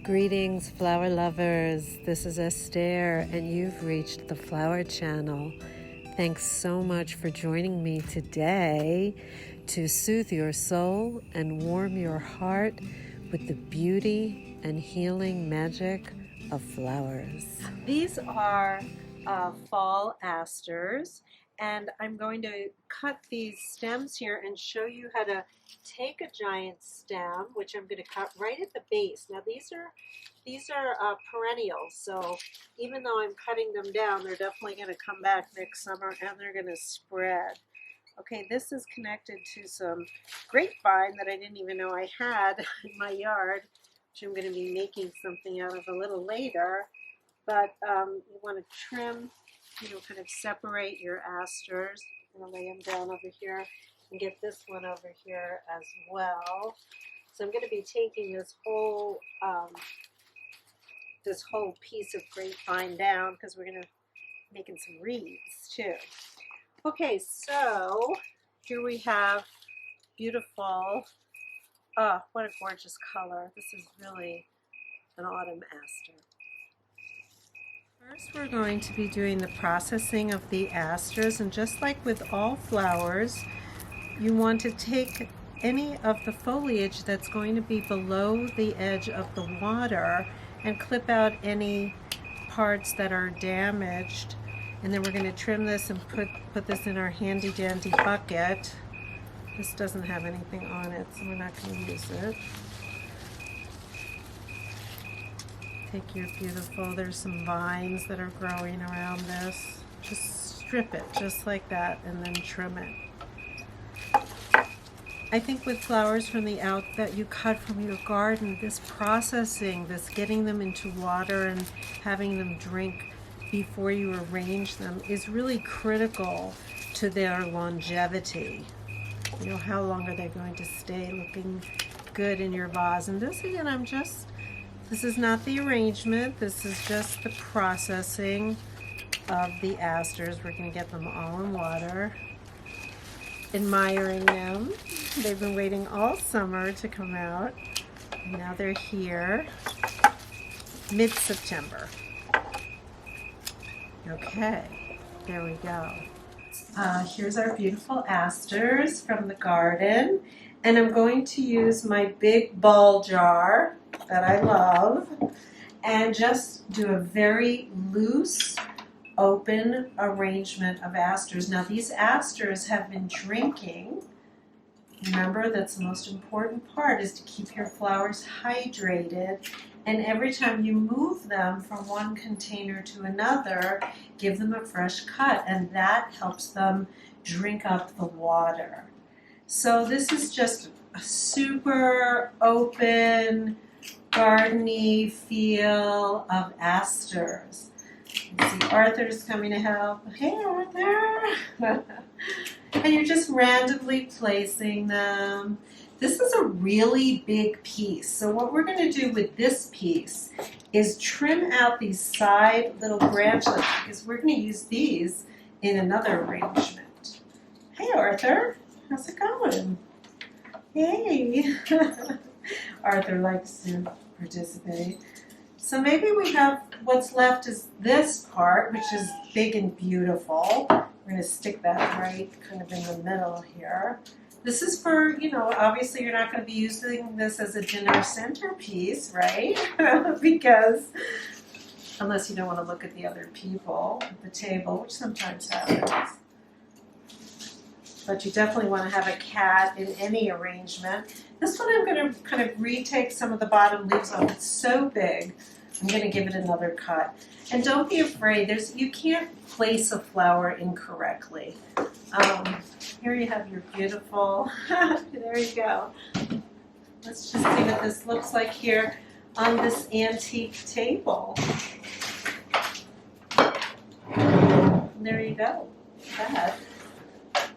Greetings, flower lovers. This is Estere, and you've reached the Flower Channel. Thanks so much for joining me today to soothe your soul and warm your heart with the beauty and healing magic of flowers. These are fall asters, and I'm going to cut these stems here and show you how to take a giant stem, which I'm going to cut right at the base. Now these are perennials, so even though I'm cutting them down, they're definitely going to come back next summer and they're going to spread. Okay, this is connected to some grapevine that I didn't even know I had in my yard, which I'm going to be making something out of a little later. But you want to trim, kind of separate your asters. I'm going to lay them down over here and get this one over here as well. So I'm going to be taking this whole piece of grapevine down because we're going to be making some wreaths too. Okay, so here we have beautiful, oh, what a gorgeous color. This is really an autumn aster. First, we're going to be doing the processing of the asters, and just like with all flowers, you want to take any of the foliage that's going to be below the edge of the water and clip out any parts that are damaged. And then we're going to trim this and put this in our handy dandy bucket. This doesn't have anything on it, so we're not going to use it. Take your beautiful, there's some vines that are growing around this. Just strip it just like that and then trim it. I think with flowers from the out that you cut from your garden, this processing, this getting them into water and having them drink before you arrange them is really critical to their longevity. How long are they going to stay looking good in your vase? And this again, this is not the arrangement, this is just the processing of the asters. We're going to get them all in water, admiring them. They've been waiting all summer to come out. Now they're here, mid-September. Okay, there we go. Here's our beautiful asters from the garden. And I'm going to use my big ball jar that I love and just do a very loose, open arrangement of asters. Now these asters have been drinking. Remember, that's the most important part, is to keep your flowers hydrated. And every time you move them from one container to another, give them a fresh cut, and that helps them drink up the water. So this is just a super open, gardeny feel of asters. You see Arthur's coming to help. Hey, Arthur! And you're just randomly placing them. This is a really big piece. So what we're going to do with this piece is trim out these side little branches because we're going to use these in another arrangement. Hey, Arthur. How's it going? Hey! Arthur likes to participate. So maybe we have, what's left is this part, which is big and beautiful. We're going to stick that right kind of in the middle here. This is for, obviously you're not going to be using this as a dinner centerpiece, right? Because, unless you don't want to look at the other people at the table, which sometimes happens. But you definitely want to have a cat in any arrangement. This one I'm going to kind of retake some of the bottom leaves off. It's so big. I'm going to give it another cut. And don't be afraid. You can't place a flower incorrectly. Here you have your beautiful, there you go. Let's just see what this looks like here on this antique table. And there you go. That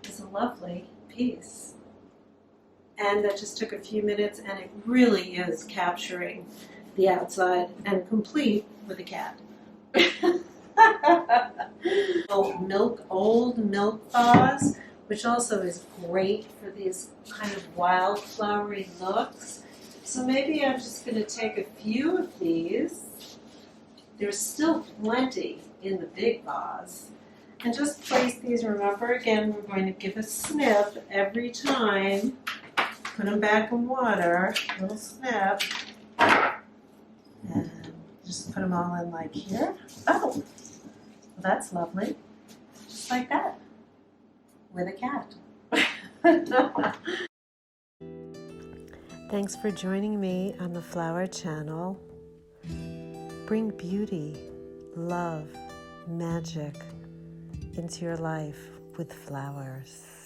is a lovely piece. And that just took a few minutes, and it really is capturing the outside and complete with a cat. Old milk vase, which also is great for these kind of wild flowery looks. So maybe I'm just going to take a few of these. There's still plenty in the big vase. And just place these. Remember, again, we're going to give a snip every time. Put them back in water, a little snip. And just put them all in like here. Oh, well, that's lovely. Just like that. With a cat. Thanks for joining me on the Flower Channel. Bring beauty, love, magic into your life with flowers.